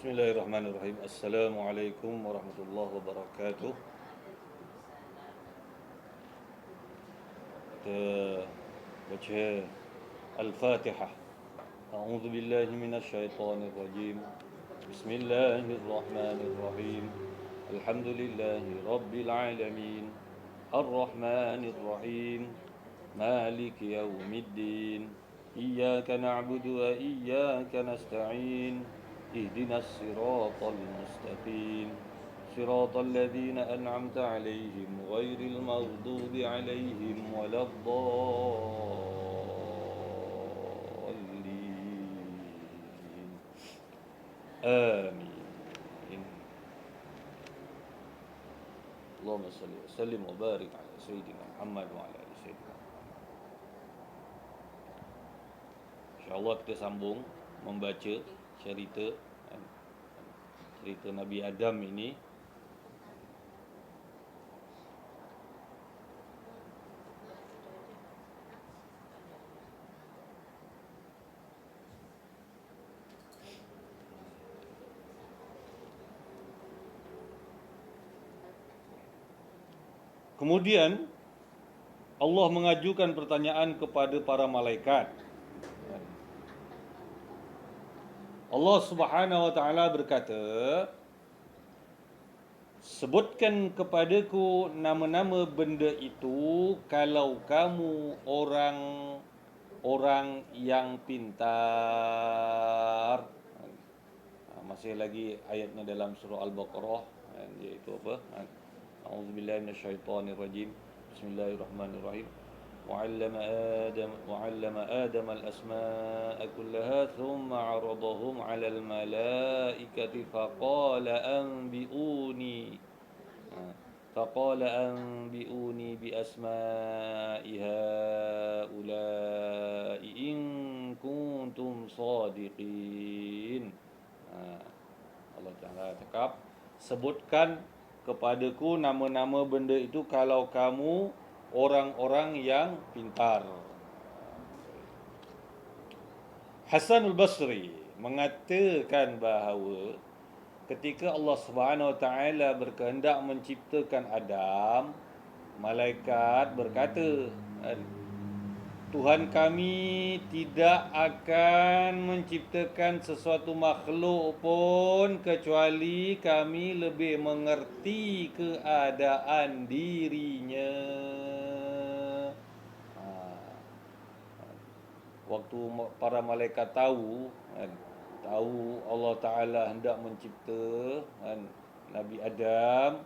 Bismillahirrahmanirrahim. Assalamualaikum warahmatullahi wabarakatuh. Kita baca Al-Fatihah. A'udzu billahi minasyaitonir rajim. Bismillahirrahmanirrahim. Alhamdulillahi rabbil alamin. Ar-Rahmanir Rahim. Maliki yaumiddin. Iyyaka na'budu wa iyyaka nasta'in. Ihdinas siratal mustaqim. صراط الذين أنعمت عليهم غير المغضوب عليهم ولا الضالين آمين. اللهم صل وسلم وبارك على سيدنا محمد وعلى آل سيدنا محمد. InsyaAllah kita sambung membaca cerita Nabi Adam ini. Kemudian Allah mengajukan pertanyaan kepada para malaikat. Allah Subhanahu wa taala berkata, sebutkan kepadaku nama-nama benda itu kalau kamu orang yang pintar. Masih lagi ayatnya dalam surah Al-Baqarah, iaitu apa? A'udzubillahi minasyaitonirrajim. Bismillahirrahmanirrahim. وعلم آدم الأسماء كلها ثم عرضهم على الملائكة فقال أنبئوني بأسماء هؤلاء إن كنتم صادقين. Allah Ta'ala cakap, sebutkan kepadaku nama-nama benda itu kalau kamu orang-orang yang pintar. Hasanul Basri mengatakan bahawa ketika Allah Subhanahu Wa Taala berkehendak menciptakan Adam, malaikat berkata, Tuhan kami tidak akan menciptakan sesuatu makhluk pun kecuali kami lebih mengerti keadaan dirinya. Waktu para malaikat tahu Allah Ta'ala hendak mencipta Nabi Adam,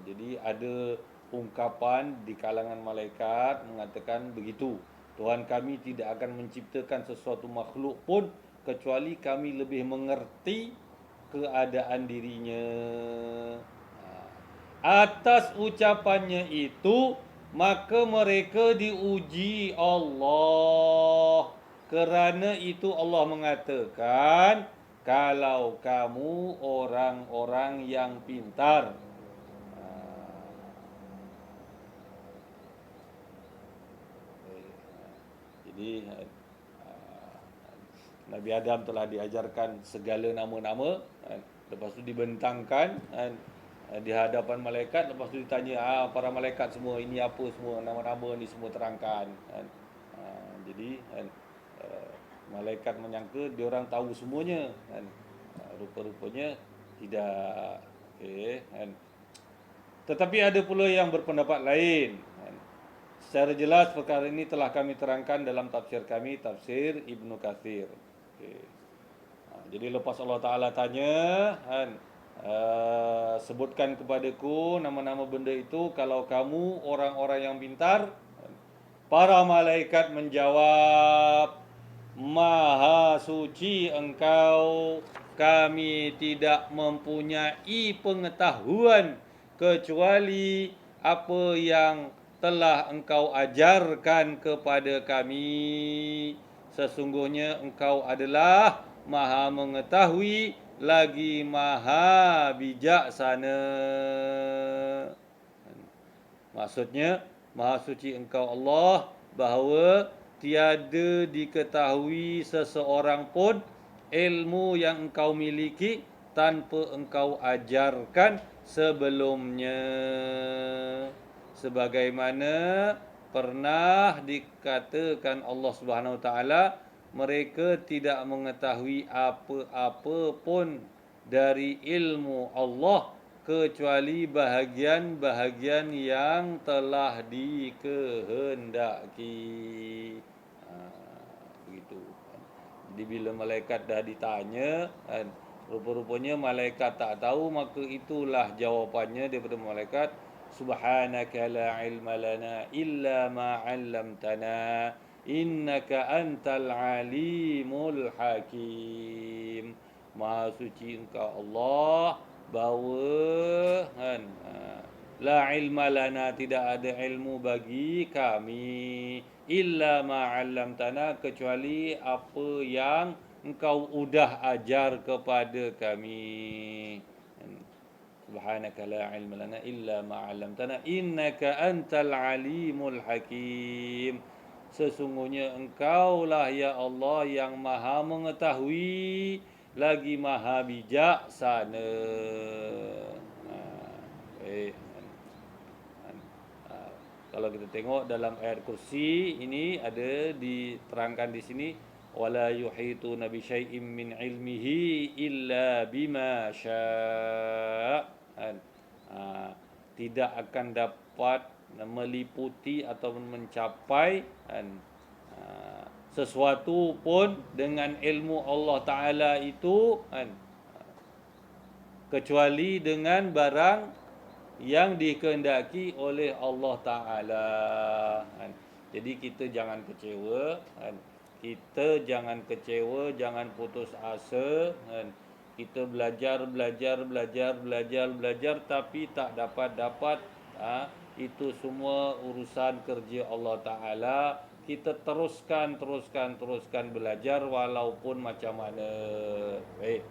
jadi ada ungkapan di kalangan malaikat mengatakan begitu, Tuhan kami tidak akan menciptakan sesuatu makhluk pun kecuali kami lebih mengerti keadaan dirinya. Atas ucapannya itu maka mereka diuji Allah. Kerana itu Allah mengatakan, kalau kamu orang-orang yang pintar. Jadi Nabi Adam telah diajarkan segala nama-nama, lepas tu dibentangkan di hadapan malaikat, lepas tu ditanya para malaikat semua, ini apa semua nama-nama ni semua terangkan. Jadi malaikat menyangka dia orang tahu semuanya, rupa-rupanya tidak. Tetapi ada pula yang berpendapat lain. Secara jelas perkara ini telah kami terangkan dalam tafsir kami, tafsir Ibnu Katsir. Jadi lepas Allah Ta'ala tanya, sebutkan kepadaku nama-nama benda itu kalau kamu orang-orang yang pintar, para malaikat menjawab, Maha suci engkau, kami tidak mempunyai pengetahuan kecuali apa yang telah engkau ajarkan kepada kami. Sesungguhnya engkau adalah Maha mengetahui lagi Maha bijaksana. Maksudnya, Maha suci engkau Allah, bahawa tiada diketahui seseorang pun ilmu yang engkau miliki tanpa engkau ajarkan sebelumnya. Sebagaimana pernah dikatakan Allah Subhanahu Wa Taala, mereka tidak mengetahui apa-apa pun dari ilmu Allah kecuali bahagian-bahagian yang telah dikehendaki. Begitu. Jadi bila malaikat dah ditanya, rupa-rupanya malaikat tak tahu, maka itulah jawapannya daripada malaikat, subhanaka la ilma lana illa ma 'allamtana innaka antal alimul hakim. Maha suci engkau Allah, bahawa la ilma lana, tidak ada ilmu bagi kami, illa ma 'allamtana, kecuali apa yang engkau udah ajar kepada kami. Subhanaka la ilma lana illa ma 'allamtana innaka antal alimul hakim. Sesungguhnya engkaulah ya Allah yang maha mengetahui lagi maha bijaksana. Baik. Kalau kita tengok dalam ayat kursi ini ada diterangkan di sini, wala yuhituna bi syai'in min ilmihi illa bima syaa'. Tidak akan dapat meliputi atau mencapai sesuatu pun dengan ilmu Allah Ta'ala itu kecuali dengan barang yang dikehendaki oleh Allah Ta'ala. Jadi kita jangan kecewa, kita jangan kecewa, jangan putus asa. Kita belajar tapi tak dapat. Itu semua urusan kerja Allah Ta'ala. Kita teruskan belajar walaupun macam mana. Baik.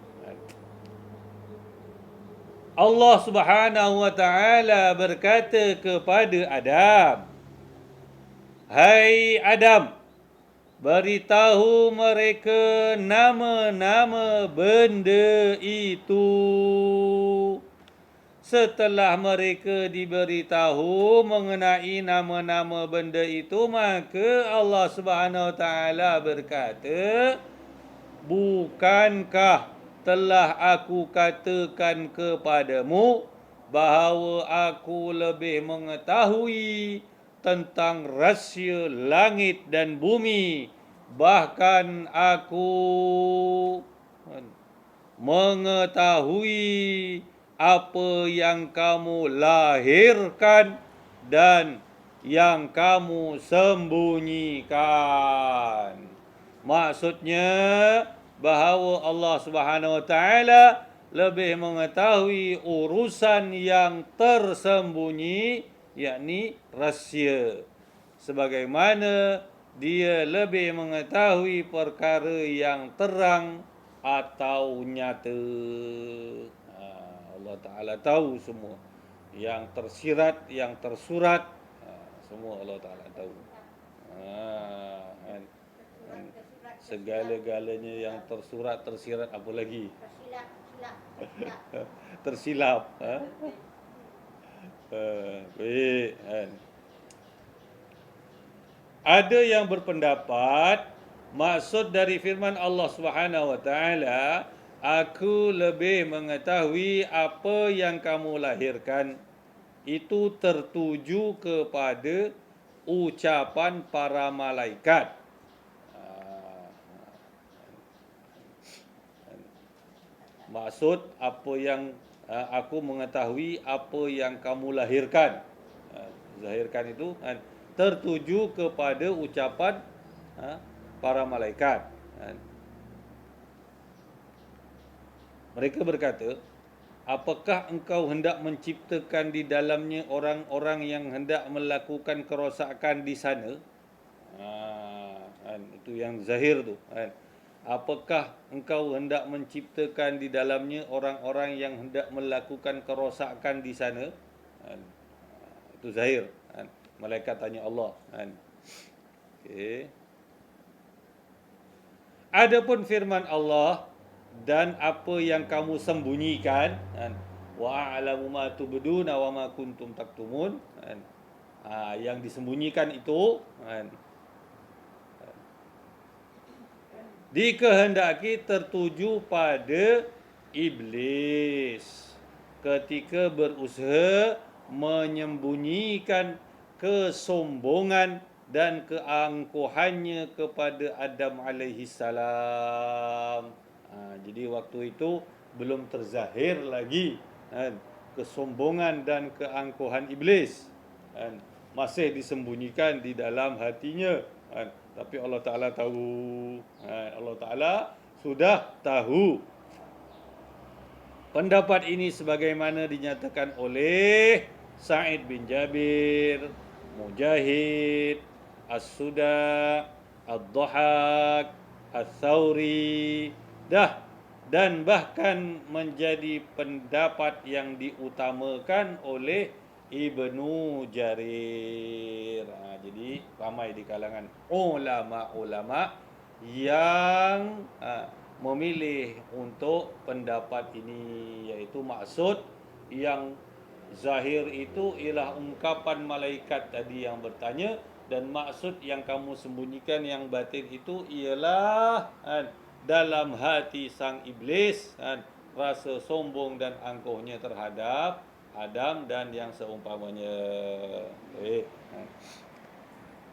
Allah Subhanahu Wa Ta'ala berkata kepada Adam, hai Adam, beritahu mereka nama-nama benda itu. Setelah mereka diberitahu mengenai nama-nama benda itu, maka Allah Subhanahu Wa Ta'ala berkata, bukankah telah aku katakan kepadamu bahawa aku lebih mengetahui tentang rahsia langit dan bumi, bahkan aku mengetahui apa yang kamu lahirkan dan yang kamu sembunyikan. Maksudnya bahawa Allah Subhanahu Wa Ta'ala lebih mengetahui urusan yang tersembunyi, yakni rahsia, sebagaimana dia lebih mengetahui perkara yang terang atau nyata. Allah Ta'ala tahu semua, yang tersirat, yang tersurat, semua Allah Ta'ala tahu. Segala-galanya yang tersurat, tersirat, apa lagi? Tersilap. Baik. Ada yang berpendapat maksud dari firman Allah Subhanahu Wa Ta'ala, aku lebih mengetahui apa yang kamu lahirkan, itu tertuju kepada ucapan para malaikat. Maksud apa yang aku mengetahui apa yang kamu lahirkan. Zahirkan itu tertuju kepada ucapan para malaikat. Mereka berkata, apakah engkau hendak menciptakan di dalamnya orang-orang yang hendak melakukan kerosakan di sana? Itu yang zahir tu. Apakah engkau hendak menciptakan di dalamnya orang-orang yang hendak melakukan kerosakan di sana? Itu zahir. Malaikat tanya Allah. Okay. Adapun firman Allah dan apa yang kamu sembunyikan, kan, wa a'lamu ma tubduna wa ma kuntum taktumun, kan. Yang disembunyikan itu, kan, dikehendaki tertuju pada iblis ketika berusaha menyembunyikan kesombongan dan keangkuhannya kepada Adam alaihi salam. Jadi waktu itu belum terzahir lagi, kan, kesombongan dan keangkuhan iblis, kan, masih disembunyikan di dalam hatinya, kan. Tapi Allah Ta'ala tahu, Allah Ta'ala sudah tahu. Pendapat ini sebagaimana dinyatakan oleh Sa'id bin Jabir, Mujahid, As-Suda, Ad-Dhahak, Ats-Tsauri, dan bahkan menjadi pendapat yang diutamakan oleh Ibnu Jarir. Jadi ramai di kalangan ulama-ulama yang memilih untuk pendapat ini, iaitu maksud yang zahir itu ialah ungkapan malaikat tadi yang bertanya, dan maksud yang kamu sembunyikan yang batin itu ialah, dalam hati sang iblis, rasa sombong dan angkuhnya terhadap Adam dan yang seumpamanya.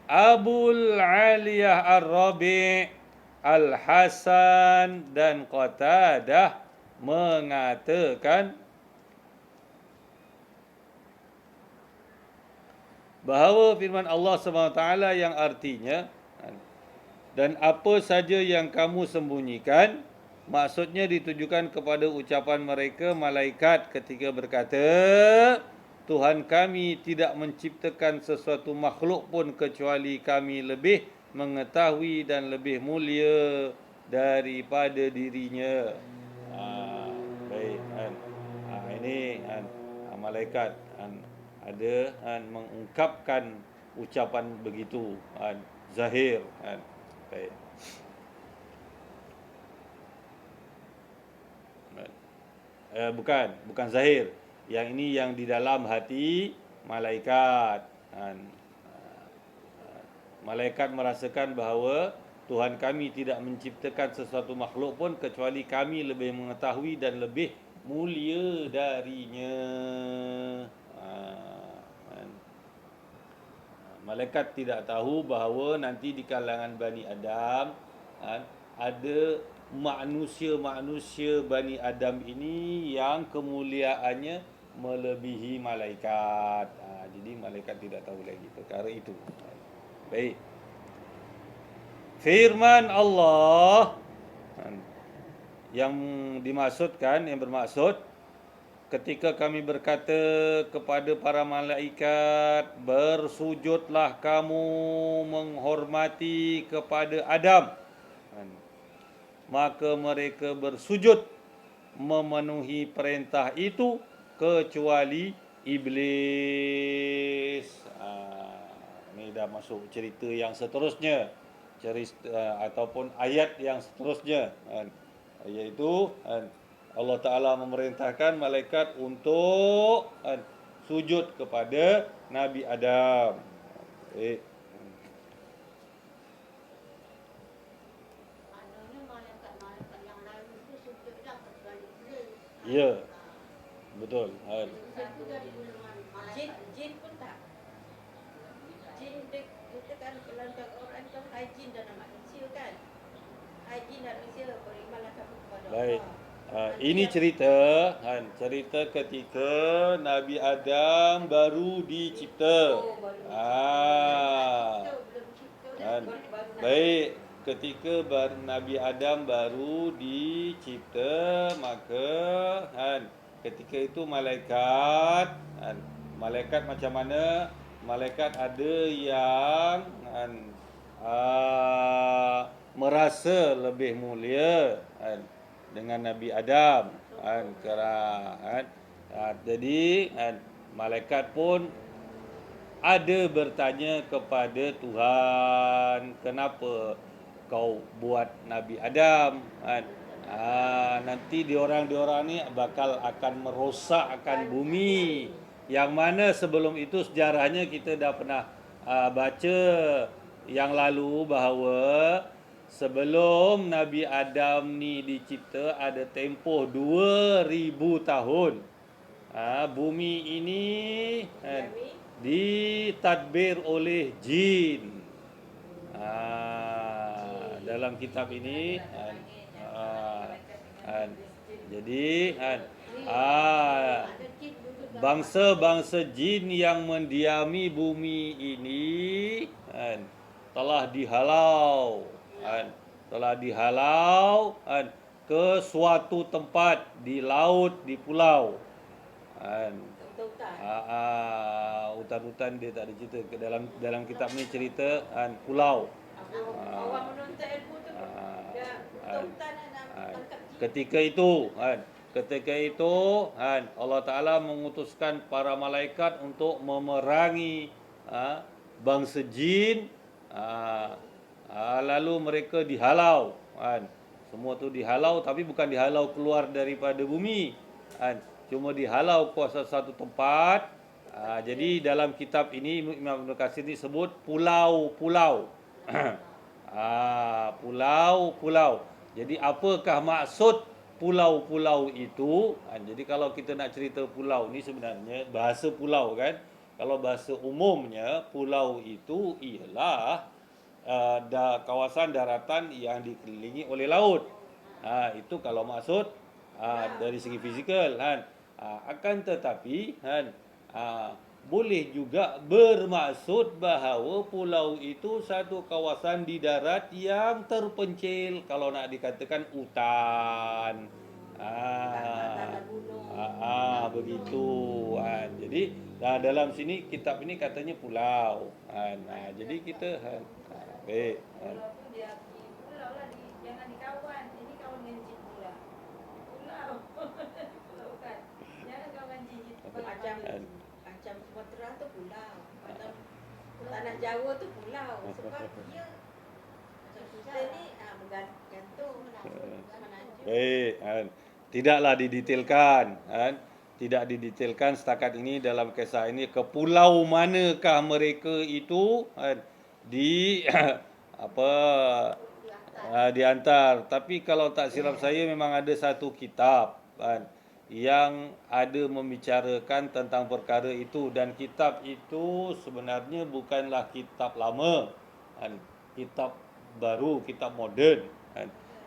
Abul Aliyah Ar-Rabi' Al-Hasan dan Qatadah mengatakan bahawa firman Allah SWT yang artinya, dan apa saja yang kamu sembunyikan, maksudnya ditujukan kepada ucapan mereka malaikat ketika berkata, Tuhan kami tidak menciptakan sesuatu makhluk pun kecuali kami lebih mengetahui dan lebih mulia daripada dirinya. Baik, ini malaikat ada mengungkapkan ucapan begitu, zahir, baik. Bukan zahir. Yang ini yang di dalam hati malaikat. Malaikat merasakan bahawa Tuhan kami tidak menciptakan sesuatu makhluk pun kecuali kami lebih mengetahui dan lebih mulia darinya. Malaikat tidak tahu bahawa nanti di kalangan Bani Adam ada manusia-manusia Bani Adam ini yang kemuliaannya melebihi malaikat. Jadi malaikat tidak tahu lagi perkara itu. Baik. Firman Allah yang dimaksudkan, yang bermaksud, ketika kami berkata kepada para malaikat, bersujudlah kamu menghormati kepada Adam, maka mereka bersujud memenuhi perintah itu kecuali iblis. Ini dah masuk cerita yang seterusnya, ataupun ayat yang seterusnya, iaitu Allah Ta'ala memerintahkan malaikat untuk sujud kepada Nabi Adam. Ya, betul. Jin pun tak. Jin kita kan dalam Al-Quran kan hai jin dan manusia kan. Hai jin dan manusia berimanlah kamu kepada Baik. Allah. Ini cerita ketika Nabi Adam baru dicipta. Baik, ketika Nabi Adam baru dicipta, maka ketika itu malaikat macam mana? Malaikat ada yang merasa lebih mulia dengan Nabi Adam, jadi malaikat pun ada bertanya kepada Tuhan, kenapa kau buat Nabi Adam Nanti diorang ni bakal akan merosakkan bumi. Yang mana sebelum itu sejarahnya kita dah pernah baca yang lalu bahawa sebelum Nabi Adam ni dicipta ada tempoh 2000 tahun. Bumi ini ditadbir oleh jin. Dalam kitab ini jadi bangsa-bangsa jin yang mendiami bumi ini telah dihalau ke suatu tempat di laut, di pulau. Hutan-hutan dia tak ada cerita. Dalam kitab ni cerita pulau. Orang menuntut ilmu tu dia hutan nak tangkap jin. Ketika itu Allah Ta'ala mengutuskan para malaikat untuk memerangi bangsa jin. Lalu mereka dihalau. Semua tu dihalau, tapi bukan dihalau keluar daripada bumi. Cuma dihalau ke satu tempat. Jadi dalam kitab ini Imam Ibn Katsir ni sebut pulau-pulau. Pulau-pulau. Jadi apakah maksud pulau-pulau itu? Jadi kalau kita nak cerita pulau ni sebenarnya bahasa pulau kan. Kalau bahasa umumnya pulau itu ialah kawasan daratan yang dikelilingi oleh laut. Itu kalau maksud dari segi fizikal kan. Akan tetapi boleh juga bermaksud bahawa pulau itu satu kawasan di darat yang terpencil. Kalau nak dikatakan hutan. Begitu. Jadi dalam sini kitab ini katanya pulau. Jadi kita baik. Pulau tu dia pulau lah, jangan dikawan. Ini kawan dengan jin pula. Pulau. Pulau kan. Jangan kawan jin. Macam Sumatera tu pulau. Macam tanah Jawa tu pulau. Sebab dia macam kita ni bergantung menajuk. Baik. Tidaklah didetailkan. Tidak didetailkan setakat ini dalam kisah ini ke pulau manakah mereka itu diantar. Tapi kalau tak silap saya memang ada satu kitab yang ada membicarakan tentang perkara itu, dan kitab itu sebenarnya bukanlah kitab lama, kitab baru, kitab moden.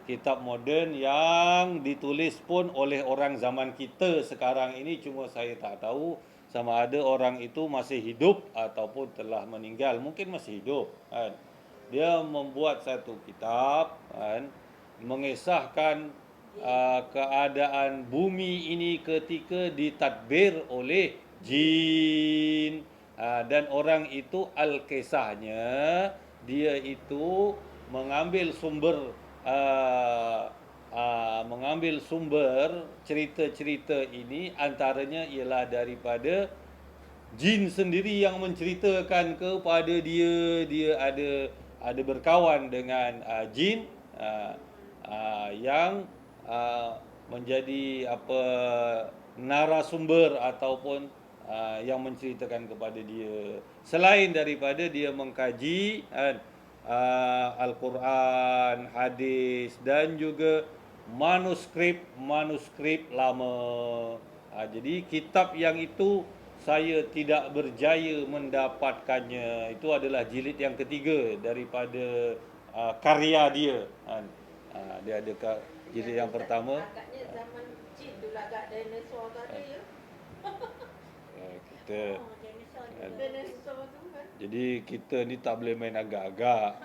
Kitab moden yang ditulis pun oleh orang zaman kita sekarang ini, cuma saya tak tahu sama ada orang itu masih hidup ataupun telah meninggal. Mungkin masih hidup. Dia membuat satu kitab mengisahkan keadaan bumi ini ketika ditadbir oleh jin. Dan orang itu al-kisahnya dia itu mengambil sumber cerita-cerita ini, antaranya ialah daripada jin sendiri yang menceritakan kepada dia ada berkawan dengan jin yang menjadi narasumber ataupun yang menceritakan kepada dia. Selain daripada dia mengkaji Al-Quran, hadis dan juga manuskrip lama. Jadi kitab yang itu saya tidak berjaya mendapatkannya. Itu adalah jilid yang ketiga daripada karya dia. Dia ada jilid yang pertama. Agaknya zaman jin dulu agak dinosaur tu ada ya. Dinosaur tu kan. Jadi kita ni tak boleh main agak-agak.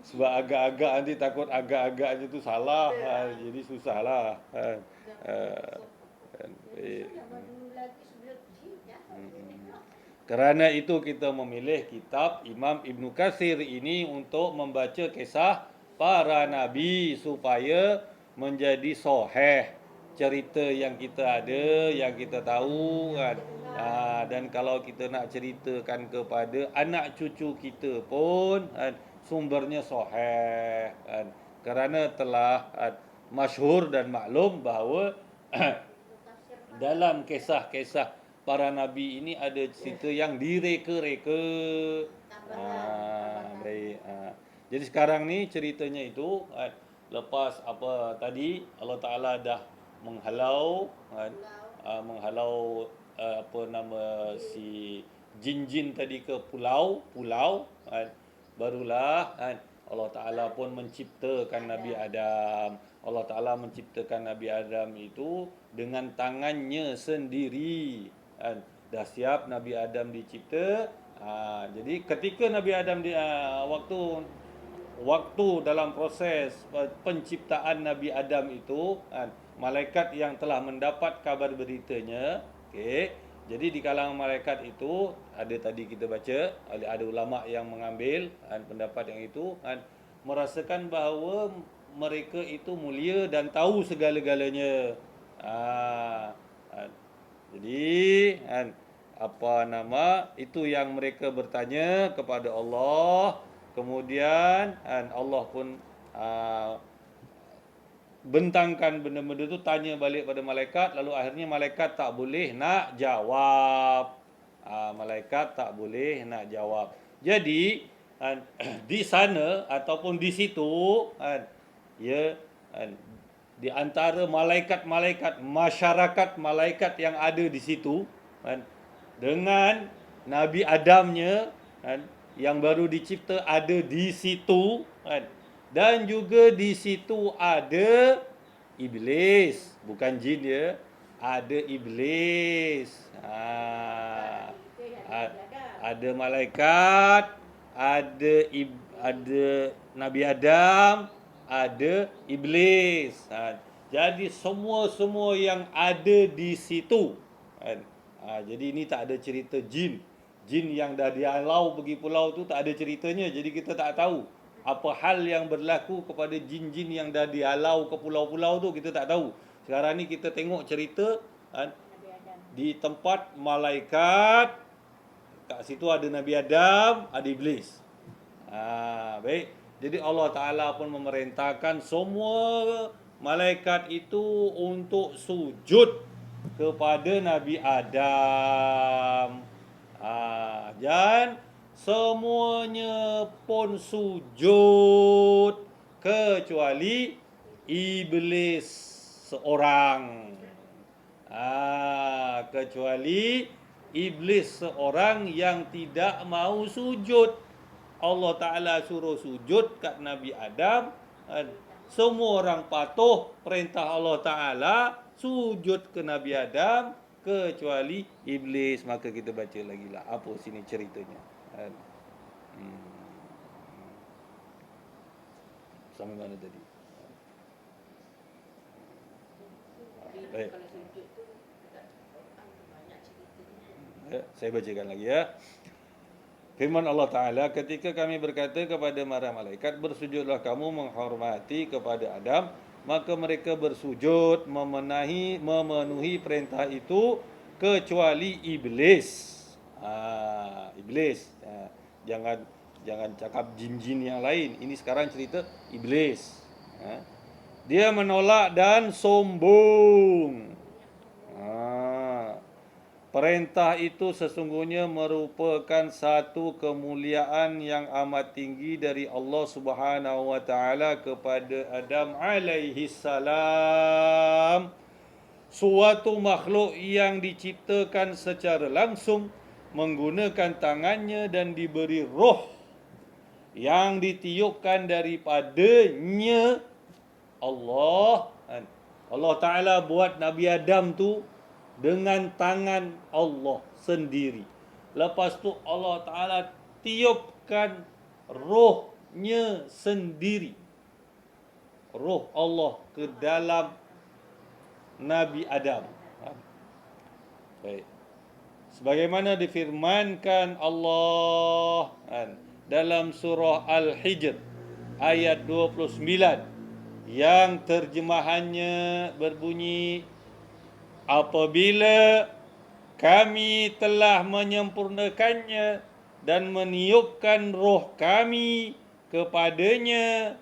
Sebab agak-agak nanti takut agak-agaknya tu salah. Jadi susahlah. Kerana itu kita memilih kitab Imam Ibn Katsir ini untuk membaca kisah para nabi supaya menjadi sahih cerita yang kita ada, yang kita tahu kan. Dan kalau kita nak ceritakan kepada anak cucu kita pun sumbernya sahih kan. Kerana telah masyhur dan maklum bahawa dalam kisah-kisah para nabi ini ada cerita yang direka-reka. Baik. Jadi sekarang ni ceritanya itu lepas apa tadi Allah Taala dah menghalau menghalau apa nama si jin-jin tadi ke pulau barulah Allah Taala pun menciptakan Nabi Adam. Allah Taala menciptakan Nabi Adam itu dengan tangannya sendiri. Dah siap Nabi Adam dicipta. Jadi ketika Nabi Adam waktu dalam proses penciptaan Nabi Adam itu malaikat yang telah mendapat kabar beritanya, okey. Jadi di kalangan malaikat itu ada tadi kita baca ada ulama yang mengambil pendapat yang itu merasakan bahawa mereka itu mulia dan tahu segala-galanya. Jadi apa nama itu yang mereka bertanya kepada Allah. Kemudian Allah pun bentangkan benda-benda itu, tanya balik pada malaikat. Lalu akhirnya malaikat tak boleh nak jawab. Malaikat tak boleh nak jawab. Jadi di sana ataupun di situ di antara malaikat-malaikat, masyarakat malaikat yang ada di situ dengan Nabi Adamnya yang baru dicipta ada di situ dan juga di situ ada iblis, bukan jin ya, ada iblis. Ada malaikat, ada Nabi Adam, ada iblis. Jadi semua yang ada di situ. Jadi ini tak ada cerita jin. Jin yang dah dihalau pergi pulau tu tak ada ceritanya. Jadi kita tak tahu apa hal yang berlaku kepada jin-jin yang dah dihalau ke pulau-pulau tu, kita tak tahu. Sekarang ni kita tengok cerita di tempat malaikat. Kat situ ada Nabi Adam, ada iblis. Baik. Jadi Allah Ta'ala pun memerintahkan semua malaikat itu untuk sujud kepada Nabi Adam. Dan semuanya pun sujud kecuali iblis seorang. Kecuali iblis seorang yang tidak mau sujud. Allah Ta'ala suruh sujud kat Nabi Adam. Semua orang patuh perintah Allah Ta'ala, sujud ke Nabi Adam kecuali iblis. Maka kita baca lagi lah apa sini ceritanya. Sampai mana tadi? Baik. Saya bacakan lagi ya. Firman Allah Ta'ala, ketika kami berkata kepada para malaikat, bersujudlah kamu menghormati kepada Adam, maka mereka bersujud memenuhi perintah itu kecuali iblis. Iblis. Jangan cakap jin-jin yang lain. Ini sekarang cerita iblis. Dia menolak dan sombong. Perintah itu sesungguhnya merupakan satu kemuliaan yang amat tinggi dari Allah Subhanahu wa taala kepada Adam alaihi salam. Suatu makhluk yang diciptakan secara langsung menggunakan tangannya dan diberi roh yang ditiupkan daripadanya Allah. Allah Ta'ala buat Nabi Adam tu dengan tangan Allah sendiri. Lepas tu Allah Ta'ala tiupkan rohnya sendiri. Roh Allah ke dalam Nabi Adam. Baik. Sebagaimana difirmankan Allah dalam surah Al-Hijr ayat 29 yang terjemahannya berbunyi, apabila kami telah menyempurnakannya dan meniupkan roh kami kepadanya,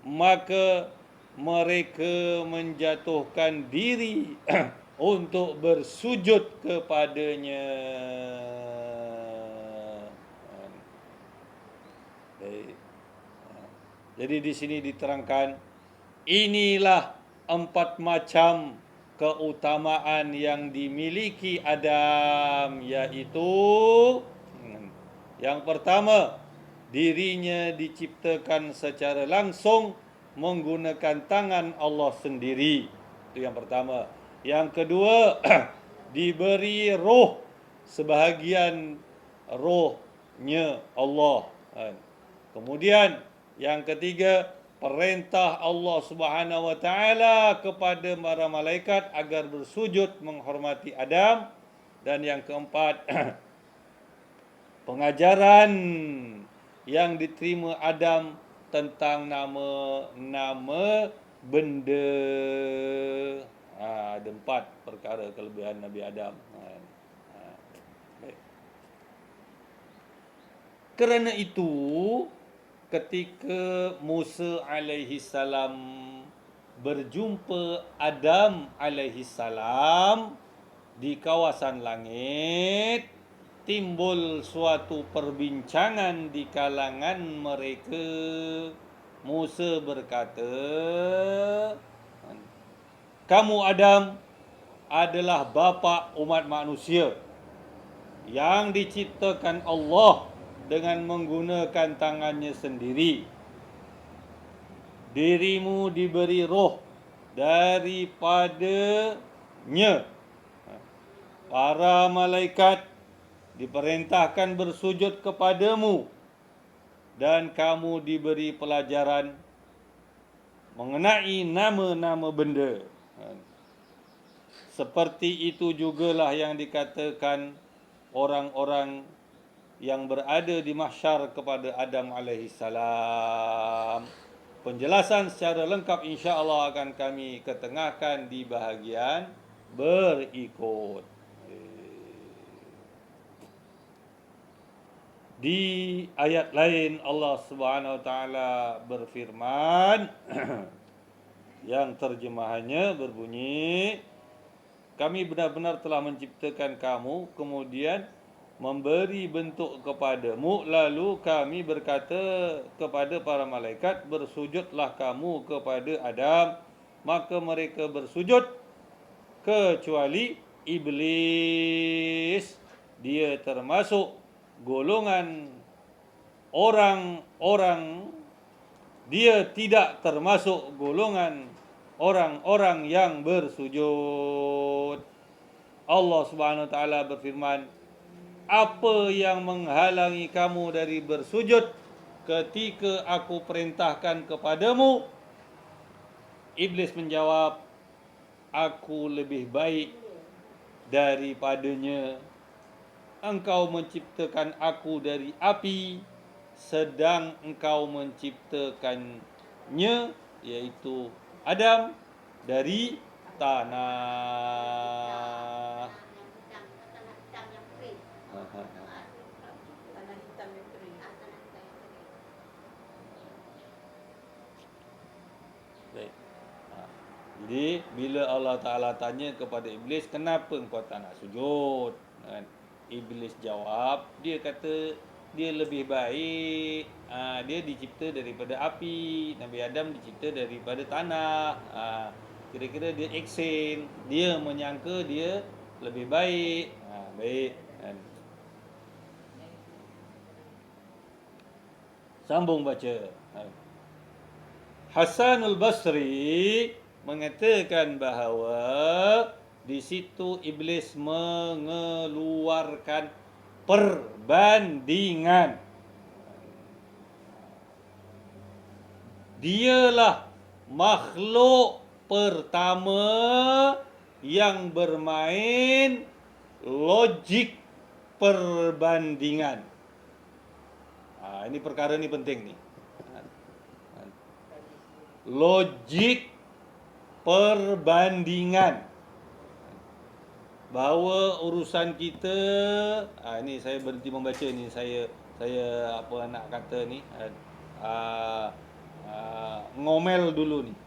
maka mereka menjatuhkan diri untuk bersujud kepadanya. Jadi di sini diterangkan, inilah 4 macam keutamaan yang dimiliki Adam, yaitu yang pertama, dirinya diciptakan secara langsung menggunakan tangan Allah sendiri. Itu yang pertama. Yang kedua, diberi roh, sebahagian rohnya Allah. Kemudian yang ketiga, perintah Allah Subhanahu wa taala kepada para malaikat agar bersujud menghormati Adam. Dan yang keempat, pengajaran yang diterima Adam tentang nama-nama benda. Ada 4 perkara kelebihan Nabi Adam. Baik. Kerana itu, ketika Musa alaihi salam berjumpa Adam alaihi salam di kawasan langit, timbul suatu perbincangan di kalangan mereka. Musa berkata, kamu Adam adalah bapa umat manusia yang diciptakan Allah dengan menggunakan tangannya sendiri. Dirimu diberi roh daripadanya. Para malaikat diperintahkan bersujud kepadamu dan kamu diberi pelajaran mengenai nama-nama benda. Seperti itu jugalah yang dikatakan orang-orang yang berada di mahsyar kepada Adam alaihi salam. Penjelasan secara lengkap insya-Allah akan kami ketengahkan di bahagian berikut. Di ayat lain Allah Subhanahu wa taala berfirman yang terjemahannya berbunyi, kami benar-benar telah menciptakan kamu, kemudian memberi bentuk kepadamu, lalu kami berkata kepada para malaikat, bersujudlah kamu kepada Adam, maka mereka bersujud kecuali iblis. Dia termasuk golongan orang-orang, dia tidak termasuk golongan orang-orang yang bersujud. Allah Subhanahu wa taala berfirman, apa yang menghalangi kamu dari bersujud ketika aku perintahkan kepadamu? Iblis menjawab, aku lebih baik daripadanya. Engkau menciptakan aku dari api, sedang engkau menciptakannya, yaitu Adam, dari tanah. Tanah hitam yang kering. Baik. Jadi bila Allah Ta'ala tanya kepada Iblis, kenapa engkau tak nak sujud? Iblis jawab, dia kata dia lebih baik, dia dicipta daripada api, Nabi Adam dicipta daripada tanah. Kira-kira dia eksen, dia menyangka dia lebih baik. Baik. Sambung baca. Hasanul Basri mengatakan bahawa di situ iblis mengeluarkan perbandingan. Dialah makhluk pertama yang bermain logik perbandingan. Ini perkara ni penting ni. Logik perbandingan. Bahawa urusan kita, ini saya berhenti membaca ni, saya apa nak kata ni, ngomel dulu nih.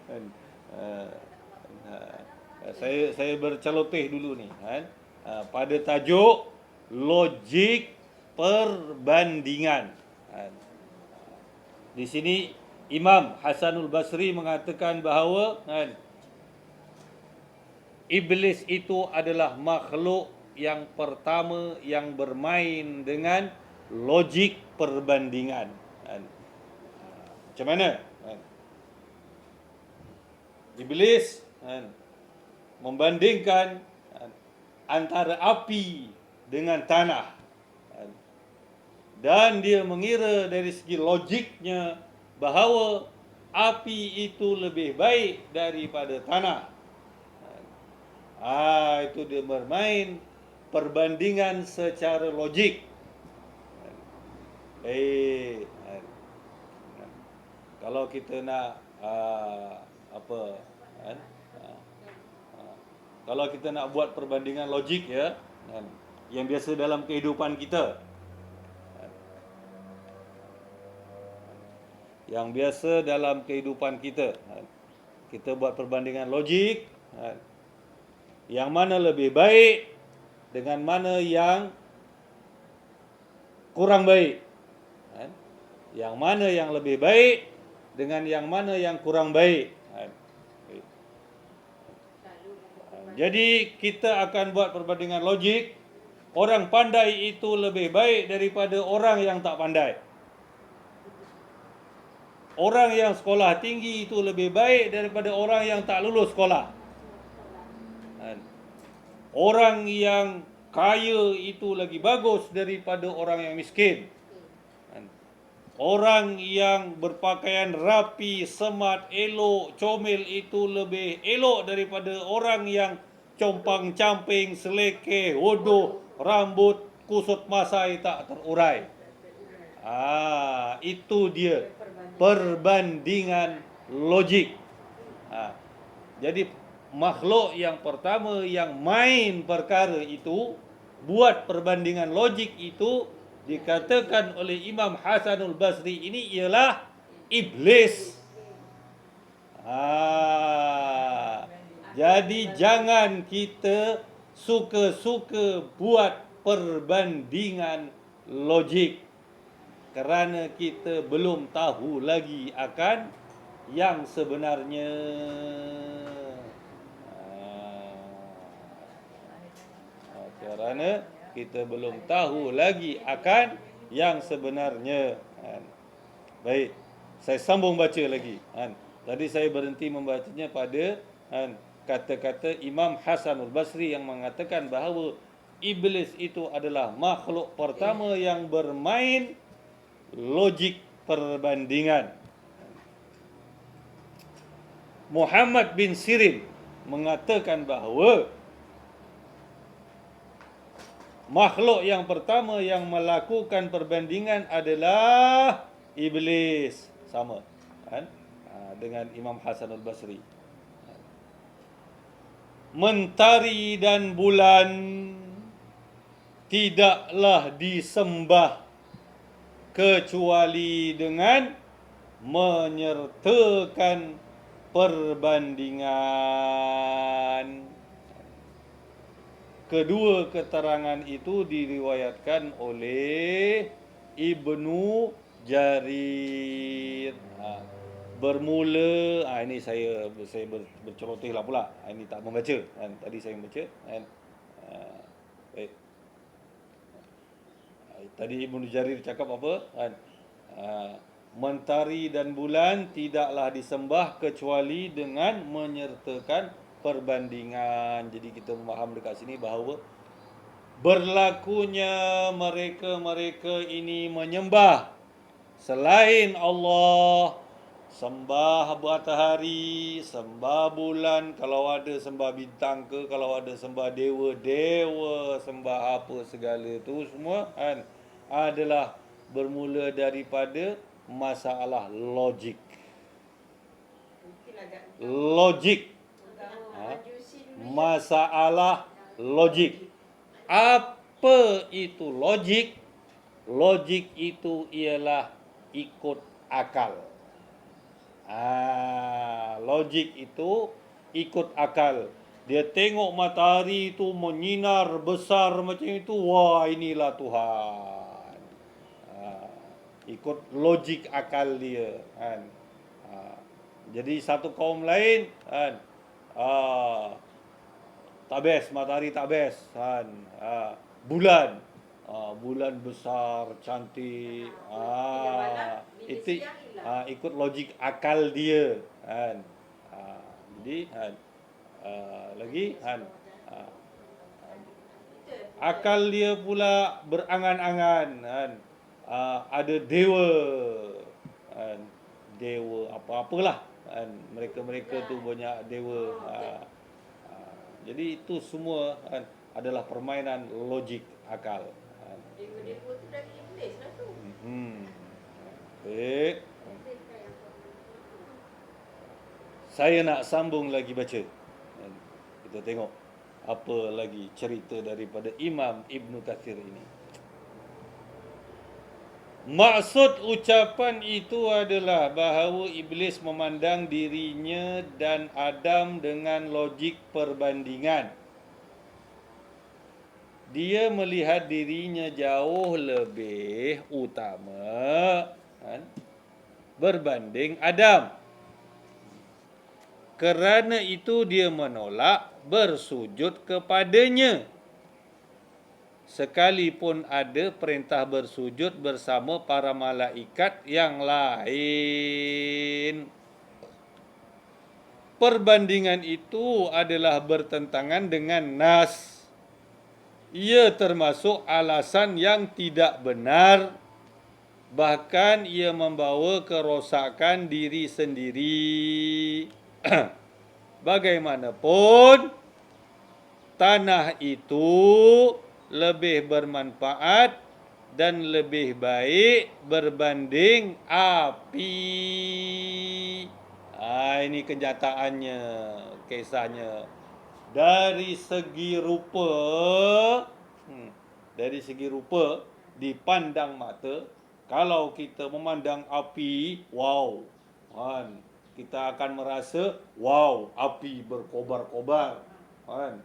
Kan, saya berceloteh dulu nih kan, pada tajuk logik perbandingan. Kan. Di sini Imam Hasanul Basri mengatakan bahawa kan, iblis itu adalah makhluk yang pertama yang bermain dengan logik perbandingan. Kan. Macam mana? Kan. Iblis kan, membandingkan kan, antara api dengan tanah. Kan. Dan dia mengira dari segi logiknya bahawa api itu lebih baik daripada tanah. Itu dia bermain perbandingan secara logik. Kalau kita nak kalau kita nak buat perbandingan logik ya, yang biasa dalam kehidupan kita, yang biasa dalam kehidupan kita, kita buat perbandingan logik, yang mana lebih baik dengan mana yang kurang baik, yang mana yang lebih baik dengan yang mana yang kurang baik. Jadi kita akan buat perbandingan logik. Orang pandai itu lebih baik daripada orang yang tak pandai. Orang yang sekolah tinggi itu lebih baik daripada orang yang tak lulus sekolah. Orang yang kaya itu lagi bagus daripada orang yang miskin. Orang yang berpakaian rapi, semat, elok, comel itu lebih elok daripada orang yang compang-camping, selekeh, hodoh, rambut kusut masai tak terurai. Itu dia perbandingan logik. Jadi makhluk yang pertama yang main perkara itu, buat perbandingan logik itu, dikatakan oleh Imam Hasanul Basri ini ialah iblis. Jadi jangan kita suka-suka buat perbandingan logik, kerana kita belum tahu lagi akan yang sebenarnya. Kerana kita belum tahu lagi akan yang sebenarnya. Baik, saya sambung baca lagi. Tadi saya berhenti membacanya pada kata-kata Imam Hasanul Basri yang mengatakan bahawa iblis itu adalah makhluk pertama yang bermain logik perbandingan. Muhammad bin Sirin mengatakan bahawa makhluk yang pertama yang melakukan perbandingan adalah iblis. Sama kan? Dengan Imam Hasanul Basri. Mentari dan bulan tidaklah disembah kecuali dengan menyertakan perbandingan. Kedua keterangan itu diriwayatkan oleh Ibnu Jarir. Bermula, ini saya berceloteh lah pula. Ini tak membaca. Tadi saya membaca. Baik. Tadi Ibnu Jarir cakap apa? Mentari dan bulan tidaklah disembah kecuali dengan menyertakan perbandingan. Jadi kita memaham dekat sini bahawa berlakunya mereka-mereka ini menyembah selain Allah, sembah matahari, sembah bulan, kalau ada sembah bintang ke, kalau ada sembah dewa-dewa, sembah apa segala tu semua adalah bermula daripada masalah logik. Logik. Masalah logik. Apa itu logik? Logik itu ialah ikut akal. Logik itu ikut akal. Dia tengok matahari itu menyinar besar macam itu, wah inilah Tuhan. Ikut logik akal dia kan. Jadi satu kaum lain kan, tak best, matahari tak best kan. Bulan bulan besar cantik, itu ikut logik akal dia kan. Jadi kan, lagi kan, akal dia pula berangan-angan kan, ada dewa kan, dewa apa-apalah kan, mereka tu banyak dewa. Jadi itu semua kan adalah permainan logik akal. Dewa-dewa tu dari iblis lah tu. Baik. Saya nak sambung lagi baca. Kita tengok apa lagi cerita daripada Imam Ibn Kathir ini. Maksud ucapan itu adalah bahawa iblis memandang dirinya dan Adam dengan logik perbandingan. Dia melihat dirinya jauh lebih utama kan, berbanding Adam. Kerana itu dia menolak bersujud kepadanya. Sekalipun ada perintah bersujud bersama para malaikat yang lain. Perbandingan itu adalah bertentangan dengan nas. Ia termasuk alasan yang tidak benar. Bahkan ia membawa kerosakan diri sendiri. Bagaimanapun, tanah itu lebih bermanfaat dan lebih baik berbanding api. Ini kenyataannya, kisahnya. Dari segi rupa, dipandang mata, kalau kita memandang api, wow, kan, kita akan merasa, wow, api berkobar-kobar, kan.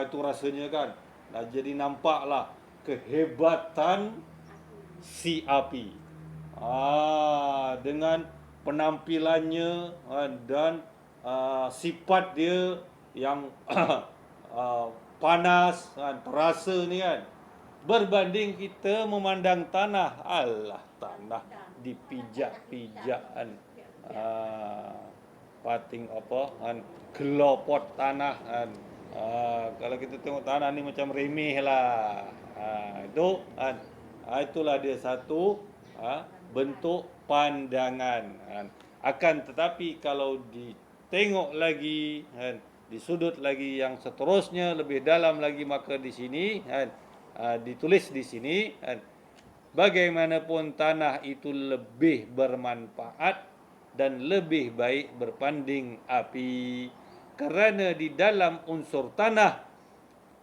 Itu rasanya kan. Jadi nampaklah kehebatan si api. Dengan penampilannya dan sifat dia yang panas kan, terasa ni kan. Berbanding kita memandang tanah, alah tanah dipijak-pijak kan. Pating apa kan, gelopot tanah kan. Kalau kita tengok tanah ni macam remeh lah. Itu kan, itulah dia satu bentuk pandangan kan. Akan tetapi kalau ditengok lagi kan, di sudut lagi yang seterusnya lebih dalam lagi, maka di sini kan, ditulis di sini kan, bagaimanapun tanah itu lebih bermanfaat dan lebih baik berbanding api. Kerana di dalam unsur tanah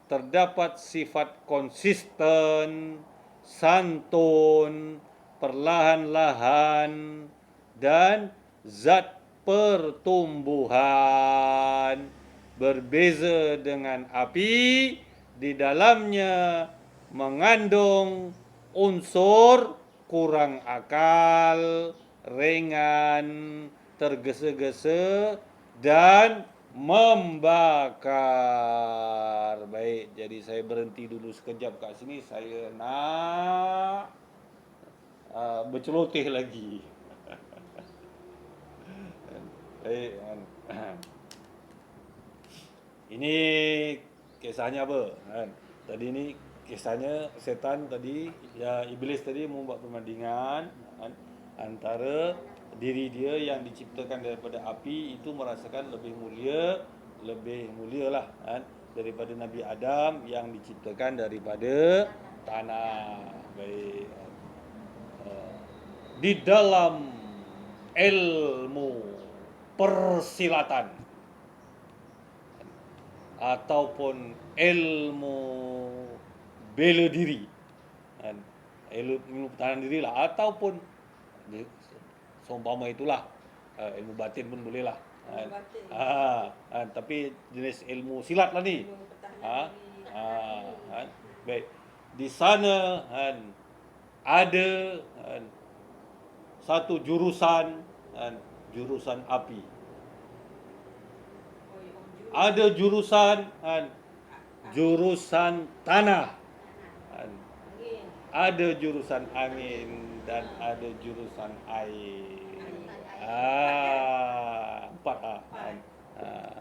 terdapat sifat konsisten, santun, perlahan-lahan, dan zat pertumbuhan. Berbeza dengan api, di dalamnya mengandung unsur kurang akal, ringan, tergesa-gesa, dan membakar. Baik, jadi saya berhenti dulu sekejap kat sini. Saya nak berceloteh lagi. Baik. Ini kisahnya apa? Tadi ni kisahnya setan tadi, ya iblis tadi membuat perbandingan antara diri dia yang diciptakan daripada api itu merasakan lebih mulia lah kan, daripada Nabi Adam yang diciptakan daripada tanah. Baik. Di dalam ilmu persilatan ataupun ilmu bela diri, ilmu pertahanan diri lah, ataupun Seumpama itulah. Ilmu batin pun boleh lah. Ilmu batin. Tapi jenis ilmu silat lah ni. Ilmu pertahanan Ha, diri. Baik. Di sana ada satu jurusan jurusan api. Oh, yang jurus. Ada jurusan tanah. Angin. Ada jurusan angin dan ada jurusan air. Empat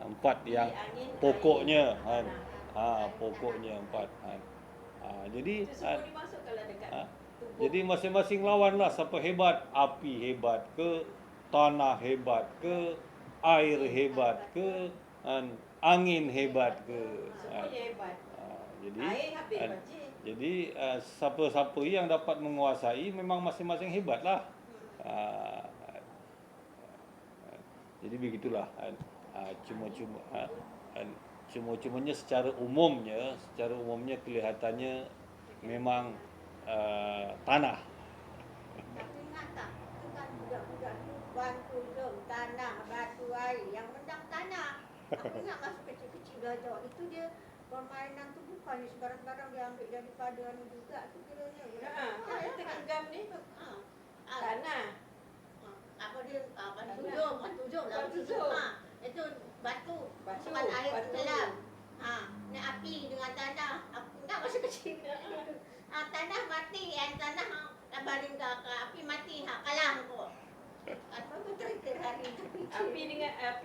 empat yang Angin, pokoknya air, pokoknya empat. Jadi Itu semua dimasuk kalau dekat tubuh. jadi masing-masing lawan lah siapa hebat, api hebat ke, tanah hebat ke, air hebat ke, angin hebat ke. Semuanya hebat. Jadi Air habis baca. jadi siapa-siapa yang dapat menguasai memang masing-masing hebat lah. Jadi begitulah. Cuma-cumanya secara umumnya kelihatannya memang tanah. Tapi ingat tak, itu kan budak-budak tu bantu dom tanah, batu air, yang menang tanah. Aku ingat masa kecil-kecil belajar, itu dia permainan tu bukannya sebarang-barang dia ambil daripada anu juga tu kiranya. Kita genggam ni tanah. Apa dia, batu jom, Batu jom. itu batu, Batu, masukkan air batu. ke dalam. Ni api dengan tanah. Aku ingat masa kecil. Tanah mati, tanah nak baling ke api mati, kalah kau. Apa betul hari tu fikir. Api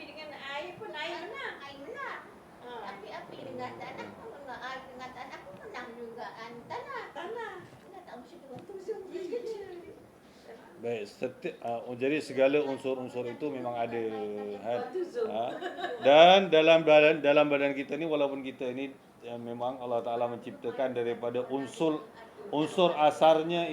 dengan air pun air menang. Air menang. Tapi api dengan tanah, air dengan tanah pun menang juga. Tanah. Ingat tak mesti dengan tuzum kecil. Baik, jadi segala unsur-unsur itu memang ada. Dan dalam badan kita ni, walaupun kita ini memang Allah Ta'ala menciptakan daripada unsur asasnya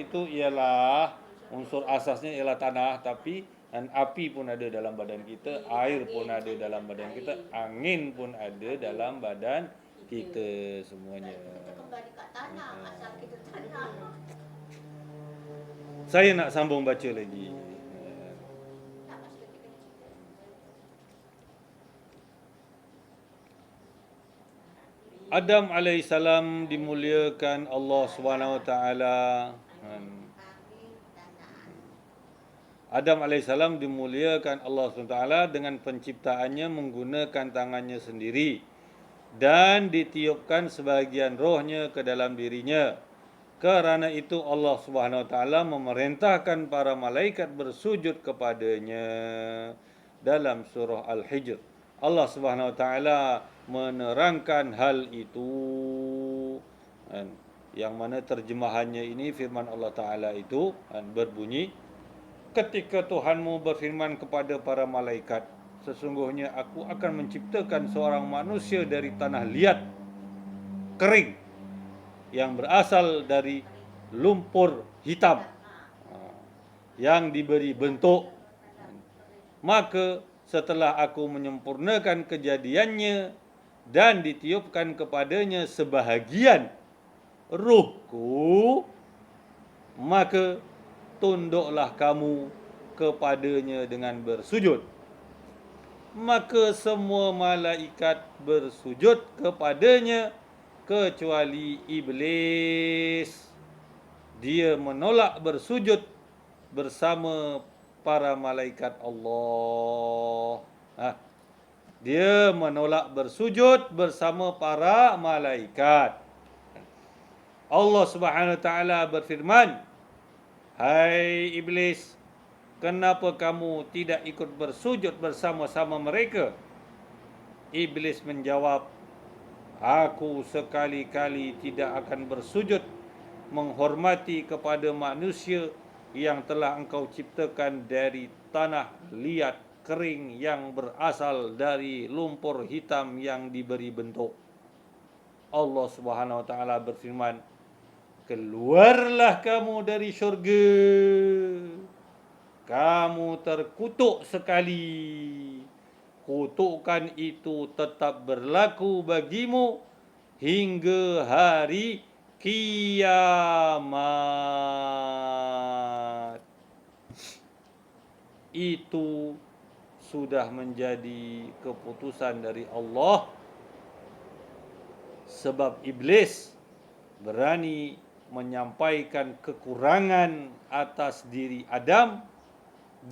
ialah tanah, tapi api pun ada dalam badan kita, air pun ada dalam badan kita, angin pun ada dalam badan kita semuanya. Kita kembali kat tanah, asal kita tanah. Saya nak sambung baca lagi. Tak masa kecil-kecil. Adam alaihissalam dimuliakan Allah Subhanahu Wa Taala. Adam alaihissalam dimuliakan Allah Subhanahu Wa Taala dengan penciptaannya menggunakan tangannya sendiri dan ditiupkan sebahagian rohnya ke dalam dirinya. Kerana itu Allah Subhanahu Wa Taala memerintahkan para malaikat bersujud kepadanya dalam surah Al-Hijr. Allah Subhanahu Wa Taala menerangkan hal itu, yang mana terjemahannya ini firman Allah Taala itu berbunyi, ketika Tuhanmu berfirman kepada para malaikat, sesungguhnya aku akan menciptakan seorang manusia dari tanah liat kering yang berasal dari lumpur hitam yang diberi bentuk. Maka setelah aku menyempurnakan kejadiannya dan ditiupkan kepadanya sebahagian ruhku, maka tunduklah kamu kepadanya dengan bersujud. Maka semua malaikat bersujud kepadanya kecuali iblis. Dia menolak bersujud bersama para malaikat Allah. Dia menolak bersujud bersama para malaikat. Allah Subhanahu Wa Taala berfirman, hai iblis, kenapa kamu tidak ikut bersujud bersama-sama mereka? Iblis menjawab, aku sekali-kali tidak akan bersujud menghormati kepada manusia yang telah engkau ciptakan dari tanah liat kering yang berasal dari lumpur hitam yang diberi bentuk. Allah Subhanahu Wa Taala berfirman, keluarlah kamu dari syurga. Kamu terkutuk sekali. Kutukan itu tetap berlaku bagimu hingga hari kiamat. itu sudah menjadi keputusan dari Allah, sebab iblis berani menyampaikan kekurangan atas diri Adam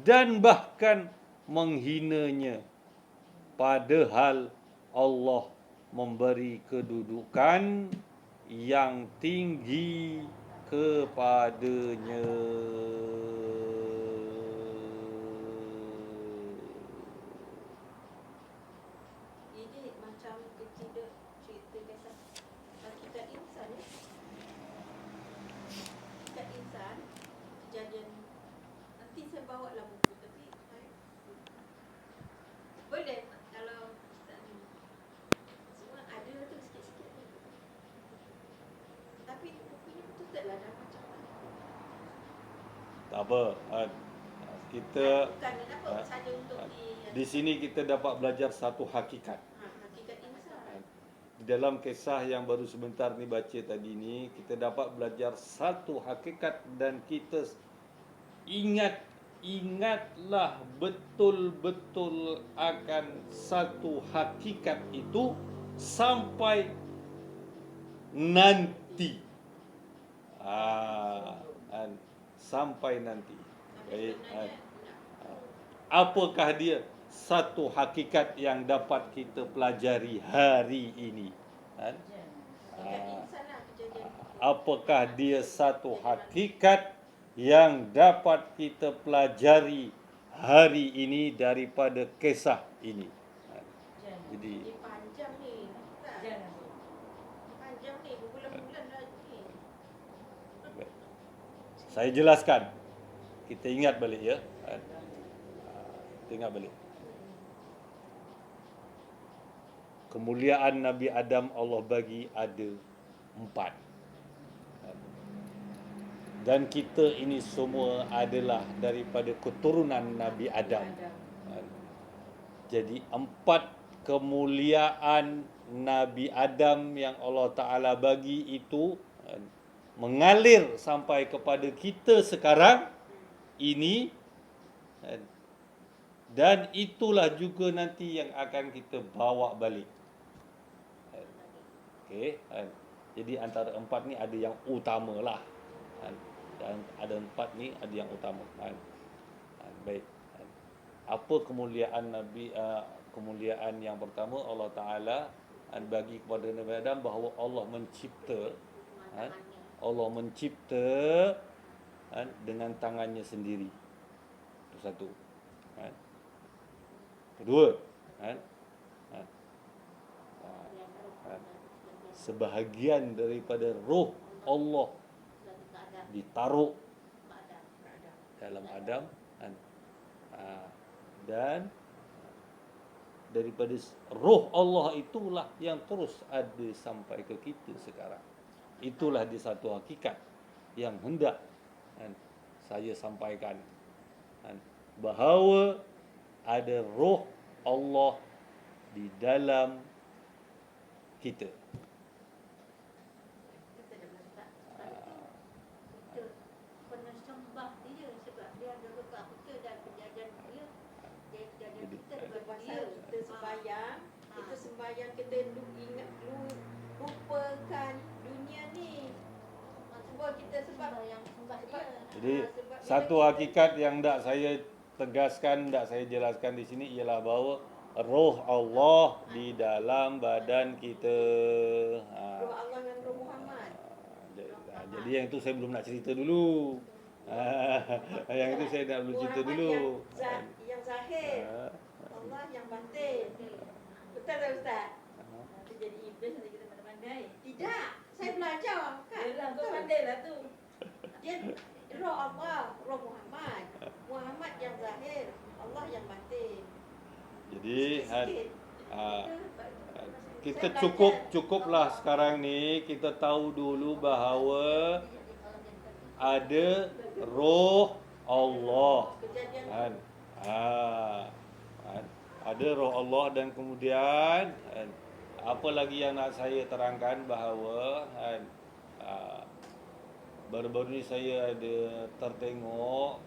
dan bahkan menghinanya, padahal Allah memberi kedudukan yang tinggi kepadanya. Ini macam cerita kisah hakikat insan ya. Hakikat insan, kejadian. Nanti saya bawa lah buku, tapi boleh kalau semua ada tu sikit-sikit. Tapi bukunya betul lah dah macam mana. Tak apa, kita Bukan kenapa saja untuk di sini kita dapat belajar satu hakikat. hakikat insan. Di dalam kisah yang baru sebentar ni baca tadi ni, kita dapat belajar satu hakikat dan kita ingatlah betul-betul akan satu hakikat itu sampai nanti. Sampai nanti. Baik. Apakah dia satu hakikat yang dapat kita pelajari hari ini? Apakah dia satu hakikat yang dapat kita pelajari hari ini daripada kisah ini? Jadi Panjang ni. Panjang ni, berbulan-bulan lagi. saya jelaskan. Kita ingat balik ya. Kita ingat balik. Kemuliaan Nabi Adam Allah bagi ada 4. Dan kita ini semua adalah daripada keturunan Nabi Adam. Jadi 4 kemuliaan Nabi Adam yang Allah Ta'ala bagi itu mengalir sampai kepada kita sekarang ini, dan itulah juga nanti yang akan kita bawa balik. Okey, jadi antara 4 ni ada yang utamalah. Dan ada 4 ni ada yang utama. Baik. Apa kemuliaan Nabi, kemuliaan yang pertama Allah Taala bagi kepada Nabi Adam bahawa Allah mencipta dengan tangannya sendiri. Itu satu. Kedua, sebahagian daripada roh Allah ditaruh dalam Adam, dan daripada roh Allah itulah yang terus ada sampai ke kita sekarang. Itulah di satu hakikat yang hendak saya sampaikan, bahawa ada roh Allah di dalam kita. Kita sembahyang, kita ingat, lupakan dunia ni. Sebab kita Jadi satu hakikat yang hendak saya tegaskan, hendak saya jelaskan di sini ialah bahawa roh Allah di dalam badan kita. roh Allah dan roh Muhammad. Jadi yang itu saya belum nak cerita dulu. Yang itu saya nak belum cerita dulu. Yang zahir, Allah yang batin. Betul tak Ustaz? Nanti jadi iblis nanti kita pandai-pandai. Tidak, saya belajar kan. Yalah, kau pandai lah tu. Dia roh Allah, roh Muhammad. Muhammad yang zahir, Allah yang batin. Jadi Sikit-sikit. kita cukuplah sekarang ni kita tahu dulu bahawa ada roh Allah. Kejadian Ada roh Allah, dan kemudian apa lagi yang nak saya terangkan bahawa baru-baru ni saya ada tertengok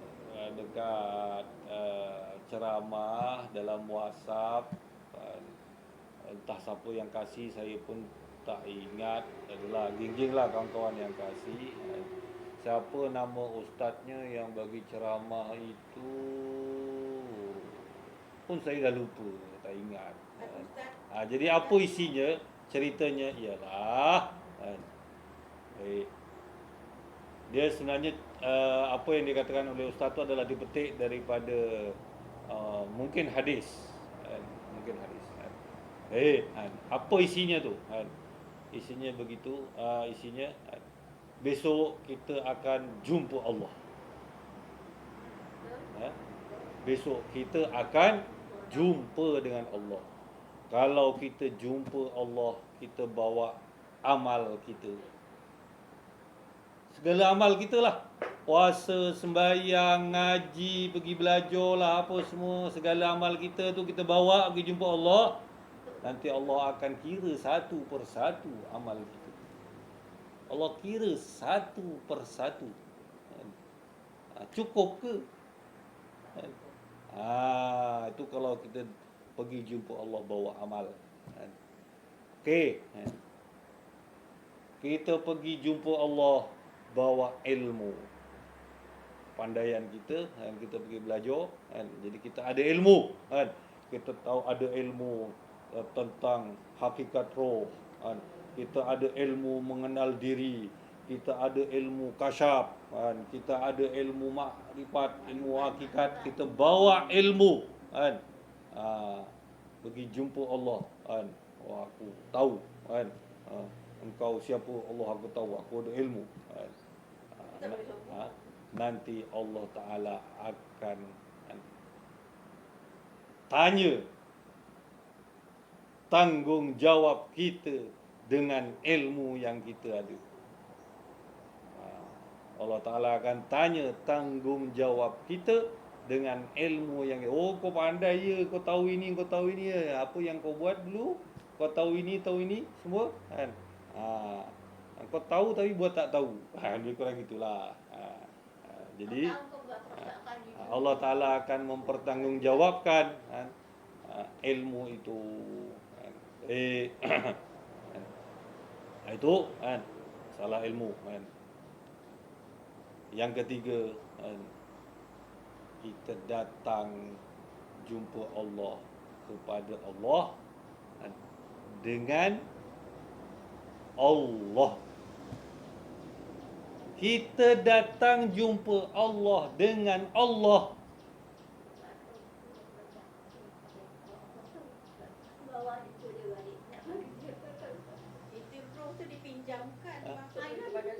dekat ceramah dalam WhatsApp, entah siapa yang kasih saya pun tak ingat, adalah geng-geng lah kawan-kawan yang kasih. Siapa nama ustaznya yang bagi ceramah itu pun saya dah lupa, tak ingat. Jadi apa isinya? Ceritanya ialah dia sebenarnya apa yang dikatakan oleh ustaz tu adalah dipetik daripada mungkin hadis, mungkin hadis. Apa isinya tu? Isinya begitu, isinya besok kita akan jumpa Allah. Besok kita akan jumpa dengan Allah. Kalau kita jumpa Allah, kita bawa amal kita. Segala amal kita lah. Puasa, sembahyang, ngaji, pergi belajar lah, apa semua. Segala amal kita tu kita bawa pergi jumpa Allah. Nanti Allah akan kira satu persatu amal kita. Allah kira satu persatu. Cukup ke? Itu kalau kita pergi jumpa Allah bawa amal. Okey. Kita pergi jumpa Allah bawa ilmu. Pandaian kita, kita pergi belajar, jadi kita ada ilmu, kita tahu ada ilmu tentang hakikat roh, kita ada ilmu mengenal diri, kita ada ilmu kasyaf, kita ada ilmu makrifat, ilmu hakikat, kita bawa ilmu, pergi jumpa Allah, aku tahu, engkau siapa Allah, aku tahu, aku ada ilmu. Nanti Allah Ta'ala akan tanya tanggungjawab kita dengan ilmu yang kita ada. Allah Ta'ala akan tanya tanggungjawab kita dengan ilmu yang kau pandai ya, kau tahu ini ya, apa yang kau buat dulu, kau tahu ini semua, kan? Kau tahu tapi buat tak tahu, lebih kurang gitulah. Jadi Allah Ta'ala akan mempertanggungjawabkan ilmu itu. Itu salah ilmu. Yang ketiga, kita datang jumpa Allah, kepada Allah dengan Allah. Kita datang jumpa Allah dengan Allah.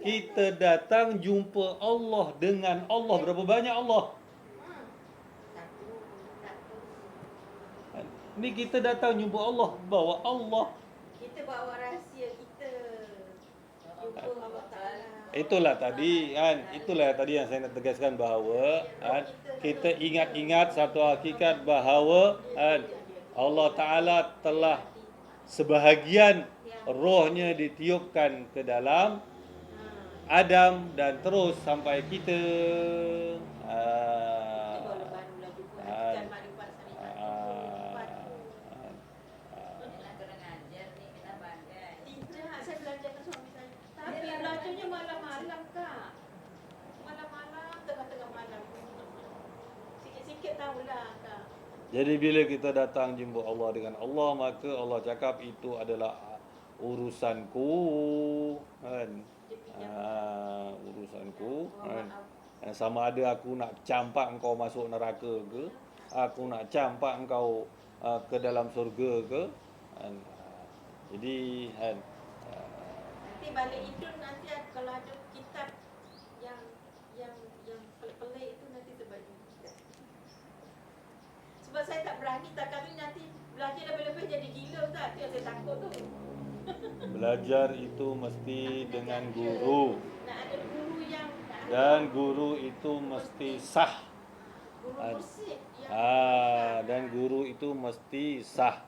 Kita datang jumpa Allah dengan Allah. Berapa banyak Allah? Ni kita datang jumpa Allah, bawa Allah. Kita bawa rahsia kita jumpa Allah Ta'ala. Itulah tadi itulah tadi yang saya nak tegaskan bahawa kita ingat-ingat satu hakikat bahawa Allah Ta'ala telah sebahagian rohnya ditiupkan ke dalam Adam dan terus sampai kita. Jadi bila kita datang jumpa Allah dengan Allah, maka Allah cakap itu adalah urusanku, kan? Urusanku, kan? Sama ada aku nak campak engkau masuk neraka ke, aku nak campak engkau ke dalam surga ke, kan? Jadi, kan? Nanti balik itu nanti kalau ada kitab yang pelik-pelik itu nanti terbagi kitab. Sebab saya tak berani, tak kali nanti belajar lebih-lebih jadi gila Ustaz. Itu yang saya takut tu. Belajar itu mesti dengan guru. Nak ada guru yang Dan guru itu mesti sah. guru mursyid yang Dan guru itu mesti sah.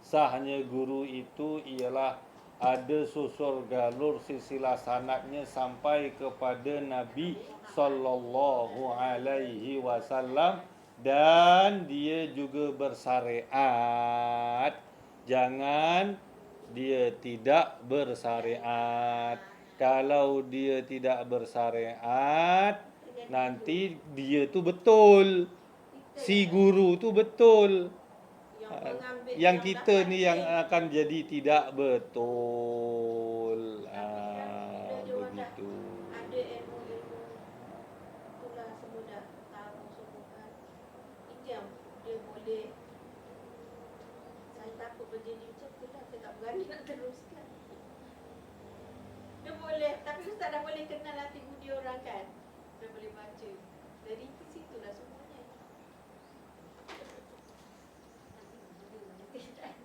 Sahnya guru itu ialah ada susur galur silsilah sanadnya sampai kepada Nabi sallallahu alaihi wasallam, dan dia juga bersyariat. Jangan dia tidak bersyariat. Kalau dia tidak bersyariat, nanti dia tu betul. Si guru tu betul. Yang kita ni yang akan jadi tidak betul. Begitu. Ada ilmu-ilmu itulah semua dah tahu semua kan. Itu yang dia boleh. Saya takut berjadi macam tu lah. Saya tak berani nak teruskan. Dia boleh, tapi Ustaz dah boleh kenal hati budi orang kan. Dah boleh baca. Dari ke situlah semuanya.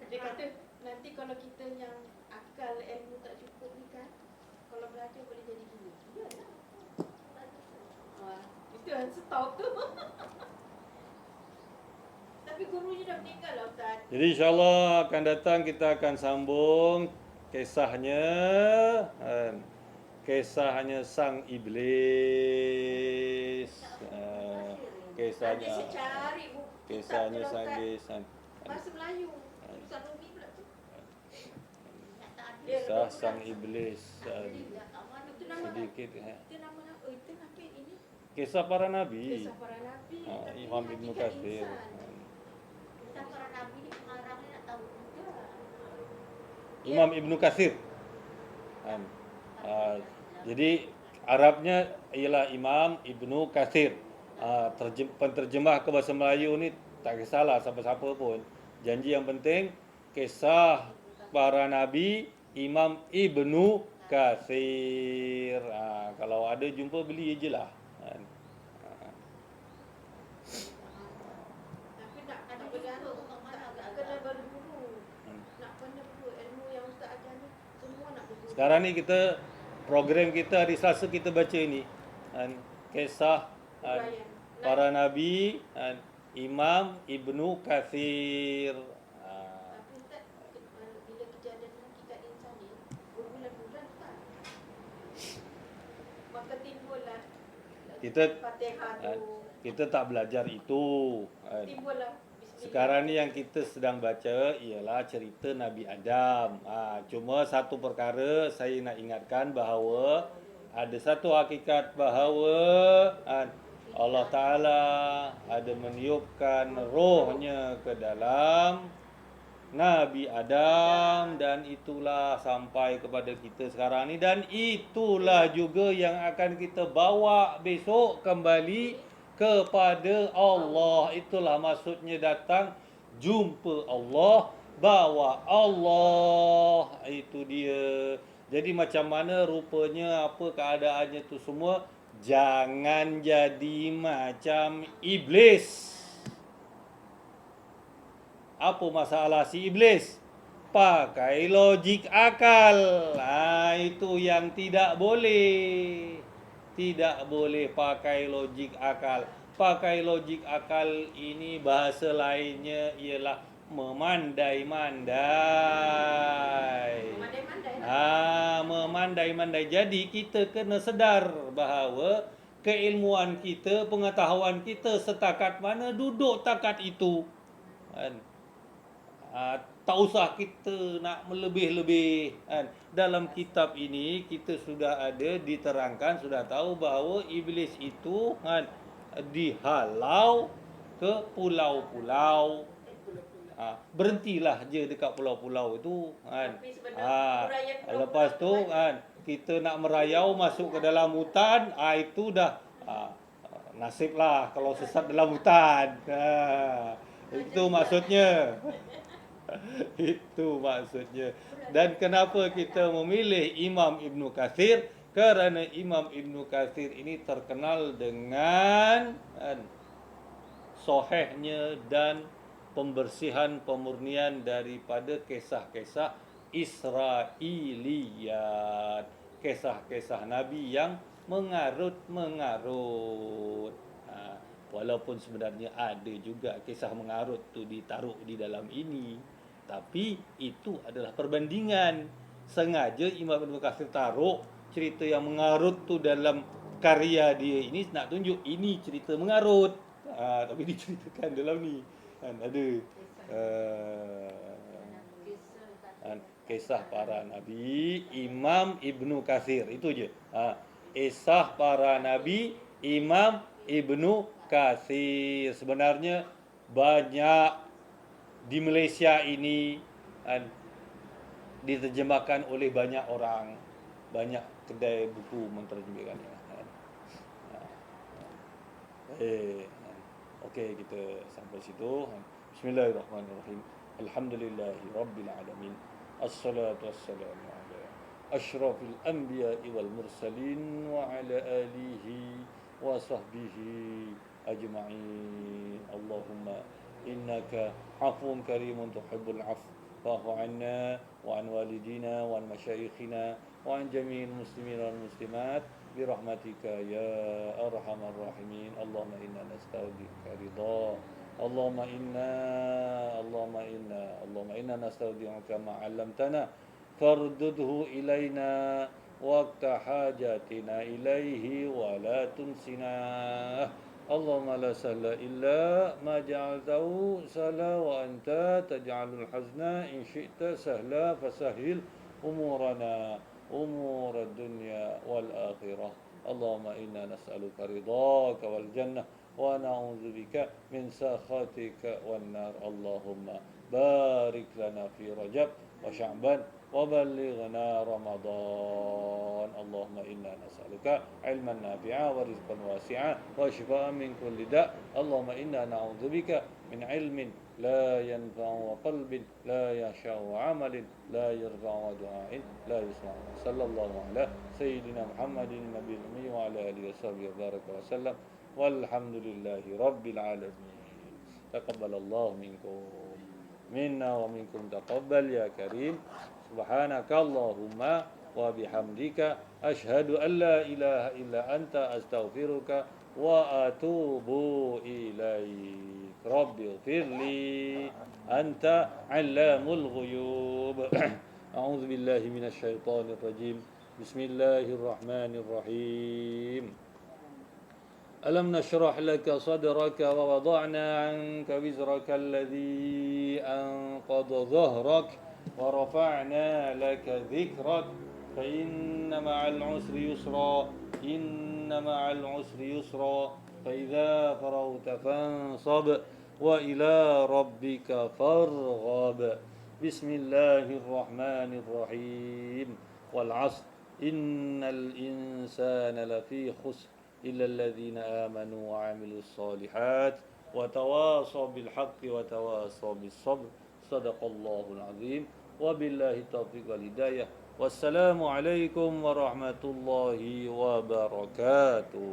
Dia kata nanti kalau kita yang akal ilmu tak cukup ni kan, kalau belajar boleh jadi guru. Iyalah. Itu yang stop tu. Tapi gurunya dah meninggal lah Ustaz. Jadi insyaAllah akan datang kita akan sambung kisahnya, kisahnya sang iblis. Kisahnya Nanti saya cari buku kisahnya kitab tu sang lah, iblis. bahasa Melayu. Ustaz Rumi pula tu. Kisah sang iblis. Itu nama Sedikit. Itu nama apa? Itu apa ini? Kisah para nabi. Kisah para nabi. Tapi Imam Ibnu hakikat Katsir. insan. Kisah para nabi ni pengarangnya nak tahu juga. Imam Ibnu Katsir. Jadi Arabnya ialah Imam Ibnu Katsir. Penterjemah ke bahasa Melayu ni tak kisahlah siapa-siapa pun. Janji yang penting kisah para nabi Imam Ibnu Katsir. Kalau ada jumpa beli je lah. Tapi nak bergantung nak kena berguru. Nak kena guru ilmu yang Ustaz ajar ni semua nak berguru. Sekarang ni kita program kita hari Selasa kita baca ini kisah para nabi Imam Ibnu Katsir. Tapi Ustaz bila kejadian hakikat insan ni berbulan-bulan Ustaz. Maka timbullah Kita Fatihah tu. kita tak belajar itu. Timbullah Sekarang ni yang kita sedang baca ialah cerita Nabi Adam. Cuma satu perkara saya nak ingatkan bahawa ada satu hakikat bahawa Allah Ta'ala ada meniupkan rohnya ke dalam Nabi Adam, dan itulah sampai kepada kita sekarang ni, dan itulah juga yang akan kita bawa besok kembali kepada Allah. Itulah maksudnya datang jumpa Allah, bawa Allah. Itu dia. Jadi macam mana rupanya apa keadaannya tu semua, jangan jadi macam iblis. Apa masalah si iblis? Pakai logik akal. Itu yang tidak boleh. Tidak boleh pakai logik akal. Pakai logik akal ini bahasa lainnya ialah memandai-mandai. Memandai-mandai. Jadi kita kena sedar bahawa keilmuan kita, pengetahuan kita setakat mana, duduk takat itu. Tak usah kita nak melebih-lebih. Dalam kitab ini kita sudah ada diterangkan, sudah tahu bahawa iblis itu dihalau ke pulau-pulau. Berhentilah je dekat pulau-pulau itu. Lepas tu kita nak merayau masuk ke dalam hutan, itu dah nasiblah kalau sesat dalam hutan. Itu maksudnya. Itu maksudnya. Dan kenapa kita memilih Imam Ibnu Katsir? Kerana Imam Ibnu Katsir ini terkenal dengan sahihnya dan pembersihan, pemurnian daripada kisah-kisah Israiliyat, kisah-kisah Nabi yang mengarut-mengarut. Walaupun sebenarnya ada juga kisah mengarut tu ditaruh di dalam ini, tapi itu adalah perbandingan. sengaja Imam Ibnu Katsir taruh cerita yang mengarut tu dalam karya dia ini nak tunjuk ini cerita mengarut. Tapi diceritakan dalam ni kan ada kisah para nabi Imam Ibnu Katsir itu je. Kisah para nabi Imam Ibnu Katsir. Sebenarnya banyak di Malaysia ini diterjemahkan oleh banyak orang, banyak kedai buku menterjemahkannya. Okey, kita sampai situ. Bismillahirrahmanirrahim. Alhamdulillahi rabbil alamin. Assalatu wassalamu ala asyrafil anbiya'i wal mursalin wa ala alihi wa sahbihi ajma'in. Allahumma innaka afuwun karimun tuhibbul afwa fa'fu 'anna wa 'an walidina wa 'an masyayikhina wa 'an jami'il muslimin wal muslimat birahmatika ya arhamar rahimin. Allahumma inna nasta'udzika ridha. Allahumma inna nasta'udzika ma 'allamtana fardudhu ilaina waqta hajatina ilaihi wa la tunsina. Allahumma la sahla illa ma ja'altahu sahla wa anta taj'alul hazna in syi'ta sahla fasahhil umurana umur ad-dunya wal akhirah. Allahumma inna nas'aluka ridhaka wal jannah wa na'udzu bika min sakhatika wan nar. Allahumma barik lana fi Rajab wa Sya'ban wa ballighna Ramadan. Allahumma inna nas'aluka ilman nafi'a wa rizqan wasi'a wa shifaa'an min kulli da'. Allahumma inna na'udzu bika min ilmin لا ينفع وقلب لا يخشع وعمل لا يرفع ودعاء لا يسمع. صلى الله على سيدنا محمد النبي الأمي وعلى آله وصحبه وبارك وسلم والحمد لله رب العالمين. تقبل الله منكم منا ومنكم تقبل يا كريم. سبحانك اللهم وبحمدك أشهد أن لا إله إلا أنت أستغفرك وأتوب إليك. رب اغفر لي أنت علام الغيوب. أعوذ بالله من الشيطان الرجيم. بسم الله الرحمن الرحيم. ألم نشرح لك صدرك ووضعنا عنك وزرك الذي أنقض ظهرك ورفعنا لك ذكرك فإن مع العسر يسرا إن مع العسر يسرا فإذا فرغت فانصب وإلى ربك فارغب. بسم الله الرحمن الرحيم. والعصر إن الإنسان لفي خسر إلا الذين آمنوا وعملوا الصالحات وتواصوا بالحق وتواصوا بالصبر. صدق الله العظيم وبالله التوفيق والهداية. والسلام عليكم ورحمة الله وبركاته.